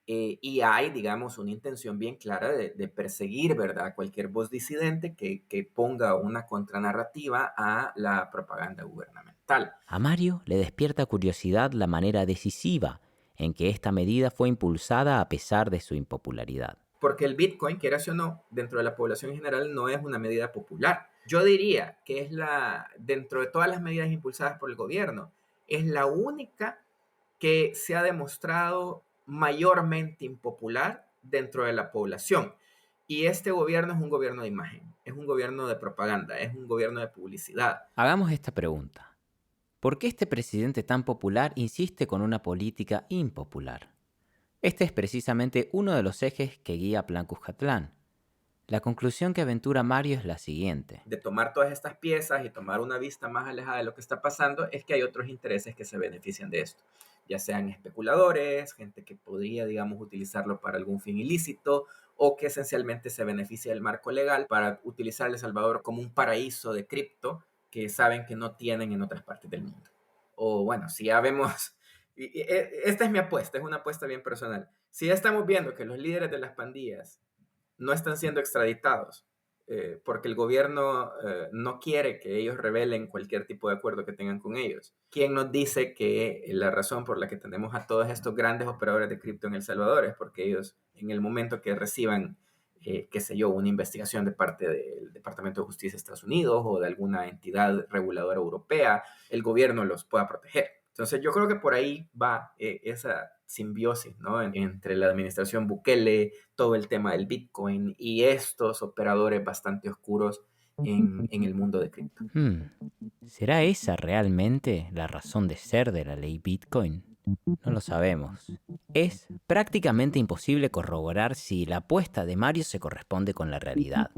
[SPEAKER 5] Y hay, digamos, una intención bien clara de perseguir, ¿verdad?, cualquier voz disidente que ponga una contranarrativa a la propaganda gubernamental.
[SPEAKER 2] A Mario le despierta curiosidad la manera decisiva en que esta medida fue impulsada a pesar de su impopularidad.
[SPEAKER 5] Porque el Bitcoin, quieras o no, dentro de la población en general no es una medida popular. Yo diría que es dentro de todas las medidas impulsadas por el gobierno, es la única que se ha demostrado mayormente impopular dentro de la población. Y este gobierno es un gobierno de imagen, es un gobierno de propaganda, es un gobierno de publicidad.
[SPEAKER 2] Hagamos esta pregunta. ¿Por qué este presidente tan popular insiste con una política impopular? Este es precisamente uno de los ejes que guía Plan Cuscatlán. La conclusión que aventura Mario es la siguiente.
[SPEAKER 5] De tomar todas estas piezas y tomar una vista más alejada de lo que está pasando, es que hay otros intereses que se benefician de esto, ya sean especuladores, gente que podría, digamos, utilizarlo para algún fin ilícito, o que esencialmente se beneficia del marco legal para utilizar El Salvador como un paraíso de cripto que saben que no tienen en otras partes del mundo. O bueno, si ya vemos, esta es mi apuesta, es una apuesta bien personal. Si ya estamos viendo que los líderes de las pandillas no están siendo extraditados porque el gobierno no quiere que ellos revelen cualquier tipo de acuerdo que tengan con ellos, ¿quién nos dice que la razón por la que tenemos a todos estos grandes operadores de cripto en El Salvador es porque ellos, en el momento que reciban, qué sé yo, una investigación de parte del Departamento de Justicia de Estados Unidos o de alguna entidad reguladora europea, el gobierno los pueda proteger? Entonces yo creo que por ahí va esa simbiosis, ¿no?, entre la administración Bukele, todo el tema del Bitcoin y estos operadores bastante oscuros en el mundo de cripto.
[SPEAKER 2] ¿Será esa realmente la razón de ser de la ley Bitcoin? No lo sabemos. Es prácticamente imposible corroborar si la apuesta de Mario se corresponde con la realidad.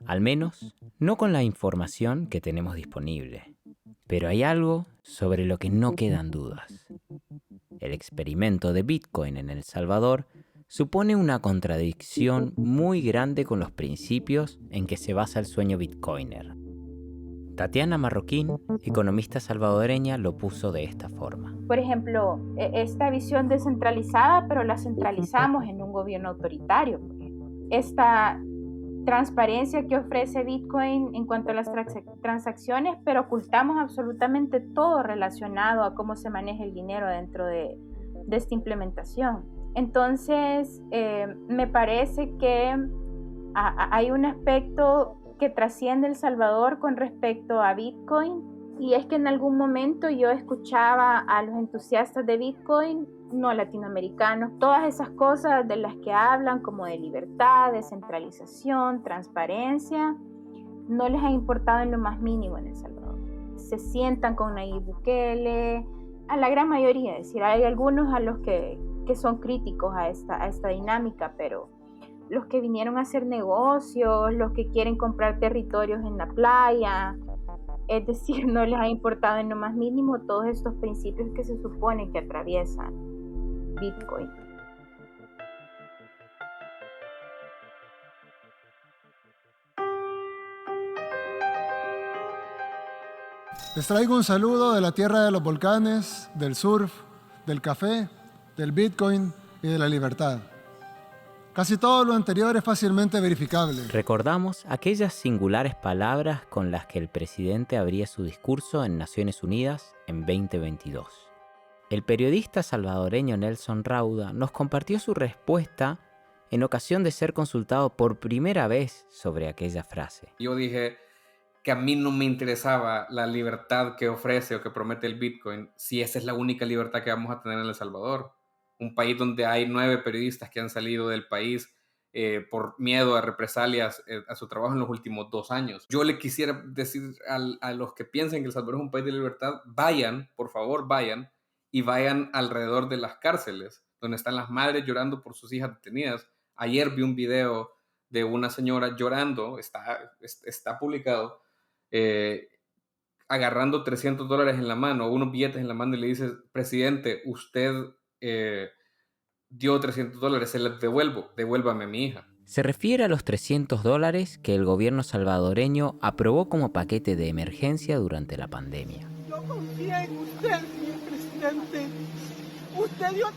[SPEAKER 2] Al menos, no con la información que tenemos disponible. Pero hay algo sobre lo que no quedan dudas. El experimento de Bitcoin en El Salvador supone una contradicción muy grande con los principios en que se basa el sueño bitcoiner. Tatiana Marroquín, economista salvadoreña, lo puso de esta forma.
[SPEAKER 8] Por ejemplo, esta visión descentralizada, pero la centralizamos en un gobierno autoritario. Esta transparencia que ofrece Bitcoin en cuanto a las transacciones, pero ocultamos absolutamente todo relacionado a cómo se maneja el dinero dentro de esta implementación. Entonces, me parece que hay un aspecto que trasciende El Salvador con respecto a Bitcoin, y es que en algún momento yo escuchaba a los entusiastas de Bitcoin, no latinoamericanos, todas esas cosas de las que hablan como de libertad, descentralización, transparencia, no les ha importado en lo más mínimo en El Salvador. Se sientan con Nayib Bukele, a la gran mayoría, es decir, hay algunos a los que son críticos a esta dinámica, pero los que vinieron a hacer negocios, los que quieren comprar territorios en la playa, es decir, no les ha importado en lo más mínimo todos estos principios que se supone que atraviesan Bitcoin.
[SPEAKER 9] Les traigo un saludo de la tierra de los volcanes, del surf, del café, del Bitcoin y de la libertad. Casi todo lo anterior es fácilmente verificable.
[SPEAKER 2] Recordamos aquellas singulares palabras con las que el presidente abría su discurso en Naciones Unidas en 2022. El periodista salvadoreño Nelson Rauda nos compartió su respuesta en ocasión de ser consultado por primera vez sobre aquella frase.
[SPEAKER 11] Yo dije que a mí no me interesaba la libertad que ofrece o que promete el Bitcoin si esa es la única libertad que vamos a tener en El Salvador. Un país donde hay 9 periodistas que han salido del país por miedo a represalias a su trabajo en los últimos 2 años. Yo le quisiera decir a los que piensan que El Salvador es un país de libertad, vayan, por favor, vayan alrededor de las cárceles, donde están las madres llorando por sus hijas detenidas. Ayer vi un video de una señora llorando, está publicado, agarrando $300 en la mano, unos billetes en la mano, y le dice: presidente, usted dio $300, se los devuelvo, devuélvame a mi hija.
[SPEAKER 2] Se refiere a los $300 que el gobierno salvadoreño aprobó como paquete de emergencia durante la pandemia.
[SPEAKER 12] Yo confío en usted, señor presidente. Usted dio $300,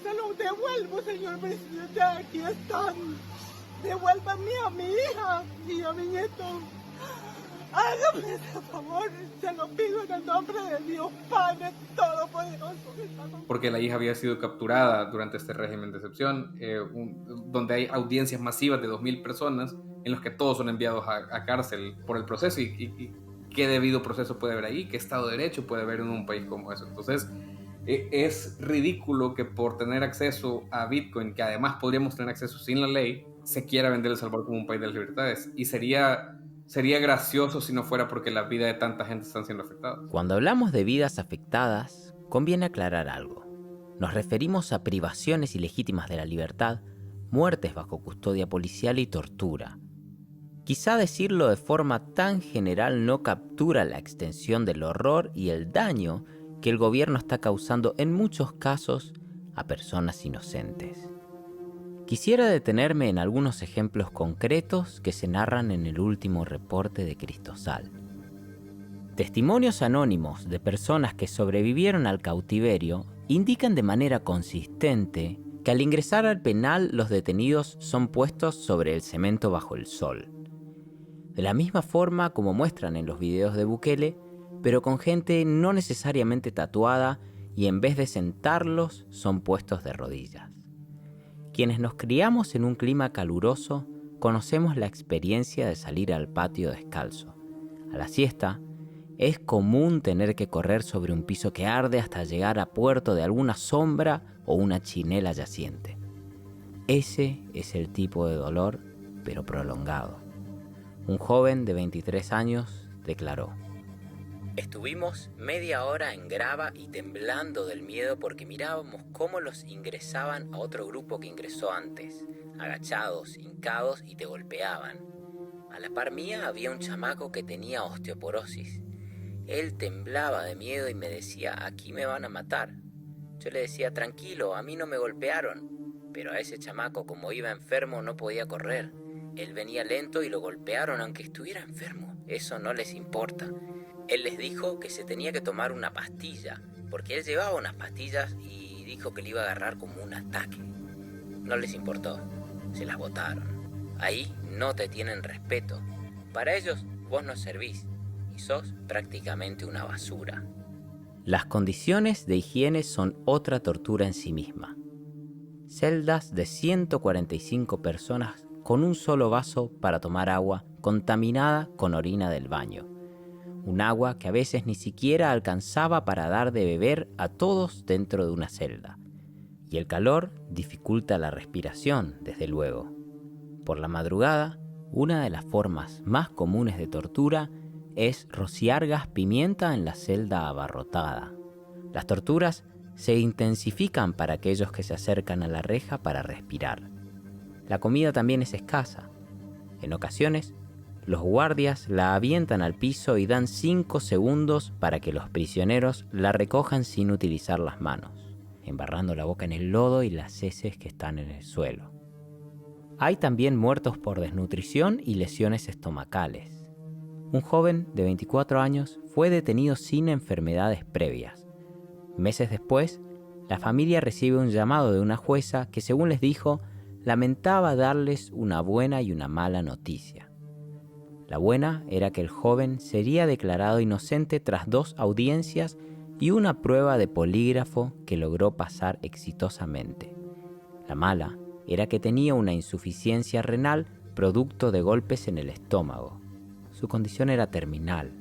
[SPEAKER 12] se los devuelvo, señor presidente. Aquí están. Devuélvame a mi hija y a mi nieto. Hágame ese favor, se lo pido en el nombre de Dios Padre Todopoderoso.
[SPEAKER 11] Porque la hija había sido capturada durante este régimen de excepción, donde hay audiencias masivas de 2,000 personas en los que todos son enviados a cárcel por el proceso. Y qué debido proceso puede haber ahí, qué Estado de Derecho puede haber en un país como eso. Entonces, es ridículo que por tener acceso a Bitcoin, que además podríamos tener acceso sin la ley, se quiera vender El Salvador como un país de las libertades. Y sería gracioso si no fuera porque la vida de tanta gente están siendo afectadas.
[SPEAKER 2] Cuando hablamos de vidas afectadas, conviene aclarar algo. Nos referimos a privaciones ilegítimas de la libertad, muertes bajo custodia policial y tortura. Quizá decirlo de forma tan general no captura la extensión del horror y el daño que el gobierno está causando en muchos casos a personas inocentes. Quisiera detenerme en algunos ejemplos concretos que se narran en el último reporte de Cristosal. Testimonios anónimos de personas que sobrevivieron al cautiverio indican de manera consistente que al ingresar al penal los detenidos son puestos sobre el cemento bajo el sol. De la misma forma como muestran en los videos de Bukele, pero con gente no necesariamente tatuada, y en vez de sentarlos son puestos de rodillas. Quienes nos criamos en un clima caluroso, conocemos la experiencia de salir al patio descalzo. A la siesta, es común tener que correr sobre un piso que arde hasta llegar a puerto de alguna sombra o una chinela yaciente. Ese es el tipo de dolor, pero prolongado. Un joven de 23 años declaró: estuvimos media hora en grava y temblando del miedo porque mirábamos cómo los ingresaban a otro grupo que ingresó antes, agachados, hincados, y te golpeaban. A la par mía había un chamaco que tenía osteoporosis. Él temblaba de miedo y me decía: aquí me van a matar. Yo le decía: tranquilo, a mí no me golpearon. Pero a ese chamaco, como iba enfermo, no podía correr. Él venía lento y lo golpearon aunque estuviera enfermo. Eso no les importa. Él les dijo que se tenía que tomar una pastilla, porque él llevaba unas pastillas y dijo que le iba a agarrar como un ataque. No les importó. Se las botaron. Ahí no te tienen respeto. Para ellos vos no servís y sos prácticamente una basura. Las condiciones de higiene son otra tortura en sí misma. Celdas de 145 personas con un solo vaso para tomar agua contaminada con orina del baño. Un agua que a veces ni siquiera alcanzaba para dar de beber a todos dentro de una celda. Y el calor dificulta la respiración, desde luego. Por la madrugada, una de las formas más comunes de tortura es rociar gas pimienta en la celda abarrotada. Las torturas se intensifican para aquellos que se acercan a la reja para respirar. La comida también es escasa. En ocasiones, los guardias la avientan al piso y dan 5 segundos para que los prisioneros la recojan sin utilizar las manos, embarrando la boca en el lodo y las heces que están en el suelo. Hay también muertos por desnutrición y lesiones estomacales. Un joven de 24 años fue detenido sin enfermedades previas. Meses después, la familia recibe un llamado de una jueza que, según les dijo, lamentaba darles una buena y una mala noticia. La buena era que el joven sería declarado inocente tras 2 audiencias y una prueba de polígrafo que logró pasar exitosamente. La mala era que tenía una insuficiencia renal producto de golpes en el estómago. Su condición era terminal.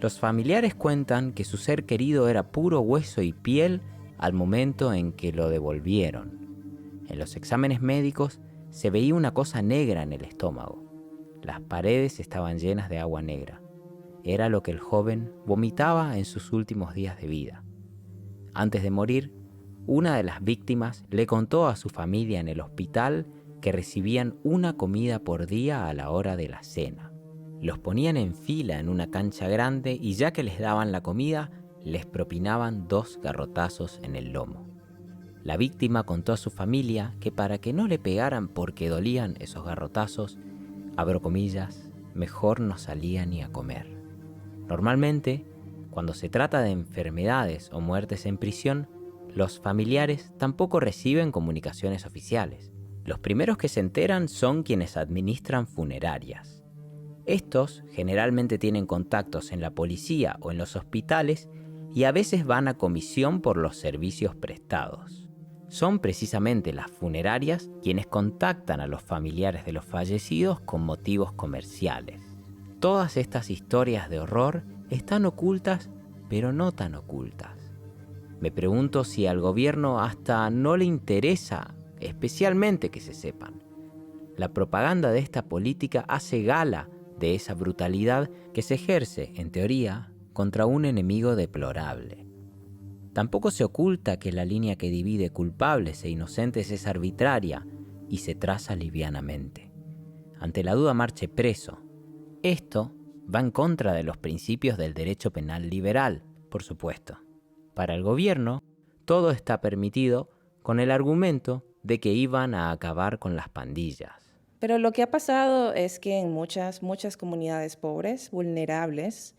[SPEAKER 2] Los familiares cuentan que su ser querido era puro hueso y piel al momento en que lo devolvieron. En los exámenes médicos se veía una cosa negra en el estómago. Las paredes estaban llenas de agua negra. Era lo que el joven vomitaba en sus últimos días de vida. Antes de morir, una de las víctimas le contó a su familia en el hospital que recibían una comida por día a la hora de la cena. Los ponían en fila en una cancha grande y ya que les daban la comida, les propinaban 2 garrotazos en el lomo. La víctima contó a su familia que para que no le pegaran porque dolían esos garrotazos, abro comillas, mejor no salía ni a comer. Normalmente, cuando se trata de enfermedades o muertes en prisión, los familiares tampoco reciben comunicaciones oficiales. Los primeros que se enteran son quienes administran funerarias. Estos generalmente tienen contactos en la policía o en los hospitales y a veces van a comisión por los servicios prestados. Son precisamente las funerarias quienes contactan a los familiares de los fallecidos con motivos comerciales. Todas estas historias de horror están ocultas, pero no tan ocultas. Me pregunto si al gobierno hasta no le interesa especialmente que se sepan. La propaganda de esta política hace gala de esa brutalidad que se ejerce, en teoría, contra un enemigo deplorable. Tampoco se oculta que la línea que divide culpables e inocentes es arbitraria y se traza livianamente. Ante la duda marche preso. Esto va en contra de los principios del derecho penal liberal, por supuesto. Para el gobierno, todo está permitido con el argumento de que iban a acabar con las pandillas.
[SPEAKER 13] Pero lo que ha pasado es que en muchas comunidades pobres, vulnerables,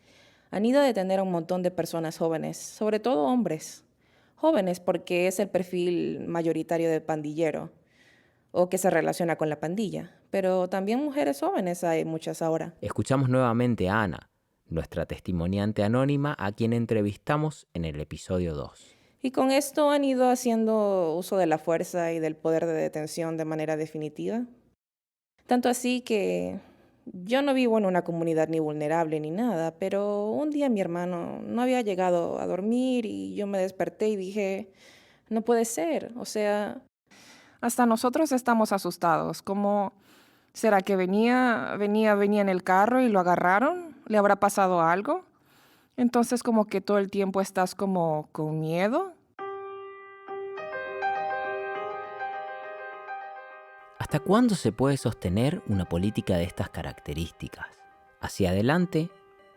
[SPEAKER 13] han ido a detener a un montón de personas jóvenes, sobre todo hombres. Jóvenes porque es el perfil mayoritario de pandillero o que se relaciona con la pandilla. Pero también mujeres jóvenes hay muchas ahora.
[SPEAKER 2] Escuchamos nuevamente a Ana, nuestra testimoniante anónima a quien entrevistamos en el episodio 2.
[SPEAKER 13] Y con esto han ido haciendo uso de la fuerza y del poder de detención de manera definitiva. Tanto así que yo no vivo en una comunidad ni vulnerable ni nada, pero un día mi hermano no había llegado a dormir y yo me desperté y dije, no puede ser, o sea, hasta nosotros estamos asustados. ¿Cómo será que venía en el carro y lo agarraron? ¿Le habrá pasado algo? Entonces como que todo el tiempo estás como con miedo.
[SPEAKER 2] ¿Hasta cuándo se puede sostener una política de estas características? Hacia adelante,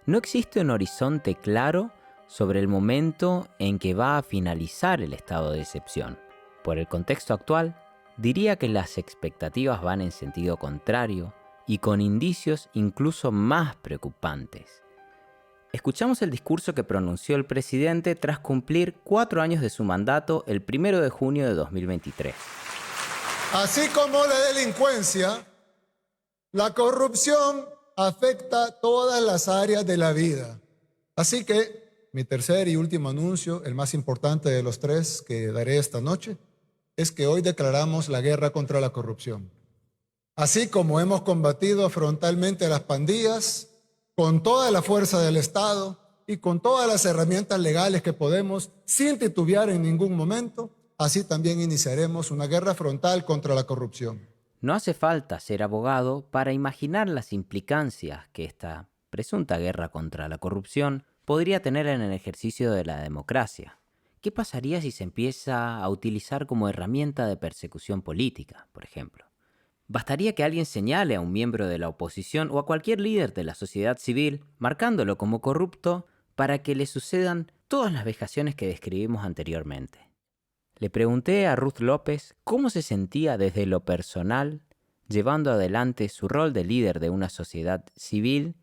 [SPEAKER 2] no existe un horizonte claro sobre el momento en que va a finalizar el estado de excepción. Por el contexto actual, diría que las expectativas van en sentido contrario y con indicios incluso más preocupantes. Escuchamos el discurso que pronunció el presidente tras cumplir 4 años de su mandato el 1 de junio de 2023.
[SPEAKER 9] Así como la delincuencia, la corrupción afecta todas las áreas de la vida. Así que mi tercer y último anuncio, el más importante de los 3 que daré esta noche, es que hoy declaramos la guerra contra la corrupción. Así como hemos combatido frontalmente a las pandillas, con toda la fuerza del Estado y con todas las herramientas legales que podemos, sin titubear en ningún momento, así también iniciaremos una guerra frontal contra la corrupción.
[SPEAKER 2] No hace falta ser abogado para imaginar las implicancias que esta presunta guerra contra la corrupción podría tener en el ejercicio de la democracia. ¿Qué pasaría si se empieza a utilizar como herramienta de persecución política, por ejemplo? Bastaría que alguien señale a un miembro de la oposición o a cualquier líder de la sociedad civil, marcándolo como corrupto, para que le sucedan todas las vejaciones que describimos anteriormente. Le pregunté a Ruth López cómo se sentía desde lo personal llevando adelante su rol de líder de una sociedad civil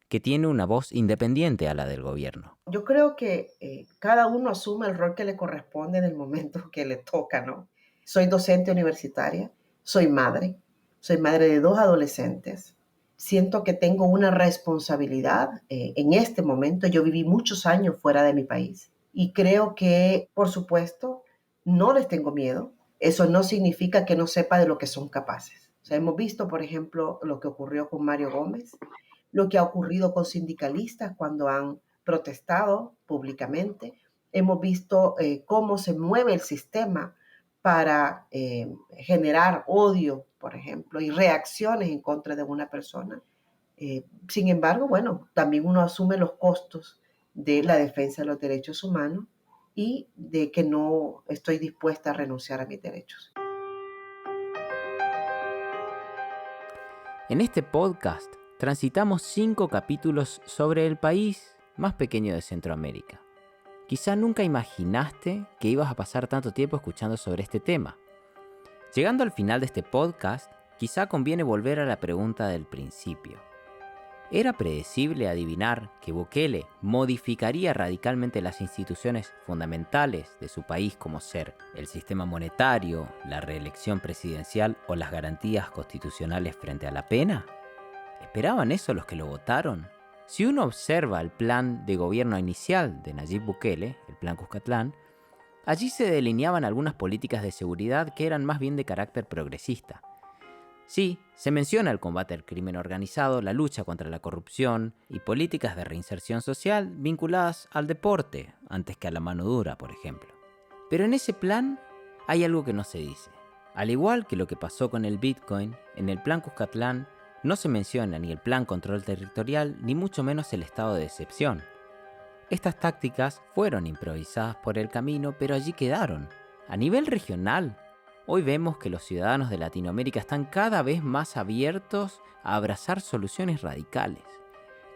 [SPEAKER 2] que tiene una voz independiente a la del gobierno.
[SPEAKER 1] Yo creo que cada uno asume el rol que le corresponde en el momento que le toca, ¿no? Soy docente universitaria, soy madre de 2 adolescentes. Siento que tengo una responsabilidad en este momento. Yo viví muchos años fuera de mi país y creo que, por supuesto, no les tengo miedo. Eso no significa que no sepa de lo que son capaces. O sea, hemos visto, por ejemplo, lo que ocurrió con Mario Gómez, lo que ha ocurrido con sindicalistas cuando han protestado públicamente. Hemos visto cómo se mueve el sistema para generar odio, por ejemplo, y reacciones en contra de una persona. Sin embargo, bueno, también uno asume los costos de la defensa de los derechos humanos y de que no estoy dispuesta a renunciar a mis derechos.
[SPEAKER 2] En este podcast transitamos 5 capítulos sobre el país más pequeño de Centroamérica. Quizá nunca imaginaste que ibas a pasar tanto tiempo escuchando sobre este tema. Llegando al final de este podcast, quizá conviene volver a la pregunta del principio. ¿Era predecible adivinar que Bukele modificaría radicalmente las instituciones fundamentales de su país como ser el sistema monetario, la reelección presidencial o las garantías constitucionales frente a la pena? ¿Esperaban eso los que lo votaron? Si uno observa el plan de gobierno inicial de Nayib Bukele, el Plan Cuscatlán, allí se delineaban algunas políticas de seguridad que eran más bien de carácter progresista. Sí, se menciona el combate al crimen organizado, la lucha contra la corrupción y políticas de reinserción social vinculadas al deporte, antes que a la mano dura, por ejemplo. Pero en ese plan hay algo que no se dice. Al igual que lo que pasó con el Bitcoin, en el Plan Cuscatlán no se menciona ni el Plan Control Territorial, ni mucho menos el estado de excepción. Estas tácticas fueron improvisadas por el camino, pero allí quedaron. A nivel regional, hoy vemos que los ciudadanos de Latinoamérica están cada vez más abiertos a abrazar soluciones radicales,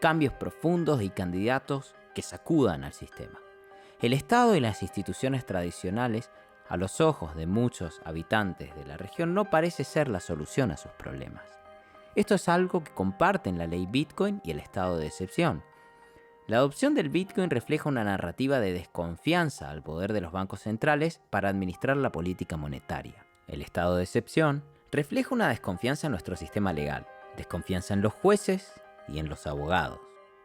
[SPEAKER 2] cambios profundos y candidatos que sacudan al sistema. El Estado y las instituciones tradicionales, a los ojos de muchos habitantes de la región, no parece ser la solución a sus problemas. Esto es algo que comparten la ley Bitcoin y el estado de excepción. La adopción del Bitcoin refleja una narrativa de desconfianza al poder de los bancos centrales para administrar la política monetaria. El estado de excepción refleja una desconfianza en nuestro sistema legal, desconfianza en los jueces y en los abogados.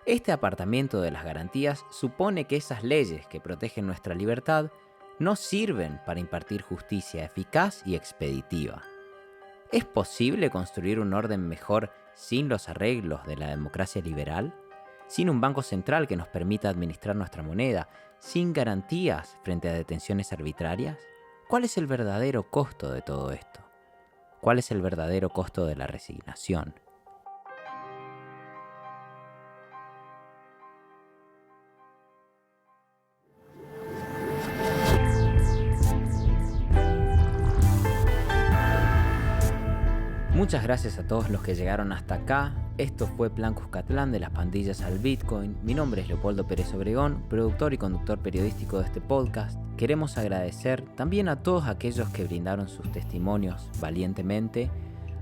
[SPEAKER 2] Este apartamiento de las garantías supone que esas leyes que protegen nuestra libertad no sirven para impartir justicia eficaz y expeditiva. ¿Es posible construir un orden mejor sin los arreglos de la democracia liberal? ¿Sin un banco central que nos permita administrar nuestra moneda? ¿Sin garantías frente a detenciones arbitrarias? ¿Cuál es el verdadero costo de todo esto? ¿Cuál es el verdadero costo de la resignación? Muchas gracias a todos los que llegaron hasta acá. Esto fue Plan Cuscatlán, de las pandillas al Bitcoin. Mi nombre es Leopoldo Pérez Obregón, productor y conductor periodístico de este podcast. Queremos agradecer también a todos aquellos que brindaron sus testimonios valientemente,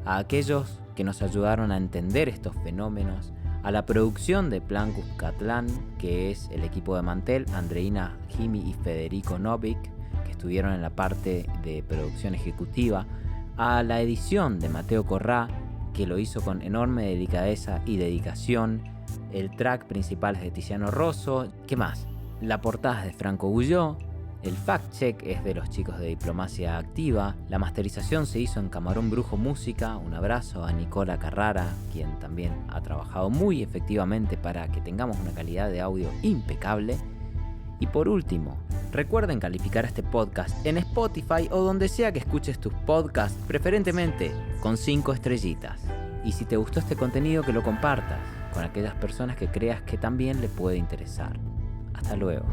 [SPEAKER 2] a aquellos que nos ayudaron a entender estos fenómenos, a la producción de Plan Cuscatlán, que es el equipo de Mantel, Andreina Jimi y Federico Novik, que estuvieron en la parte de producción ejecutiva, a la edición de Mateo Corrá, que lo hizo con enorme delicadeza y dedicación. El track principal es de Tiziano Rosso. ¿Qué más? La portada es de Franco Gulló. El fact-check es de los chicos de Diplomacia Activa. La masterización se hizo en Camarón Brujo Música. Un abrazo a Nicola Carrara, quien también ha trabajado muy efectivamente para que tengamos una calidad de audio impecable. Y por último, recuerden calificar este podcast en Spotify o donde sea que escuches tus podcasts, preferentemente con 5 estrellitas. Y si te gustó este contenido, que lo compartas con aquellas personas que creas que también le puede interesar. Hasta luego.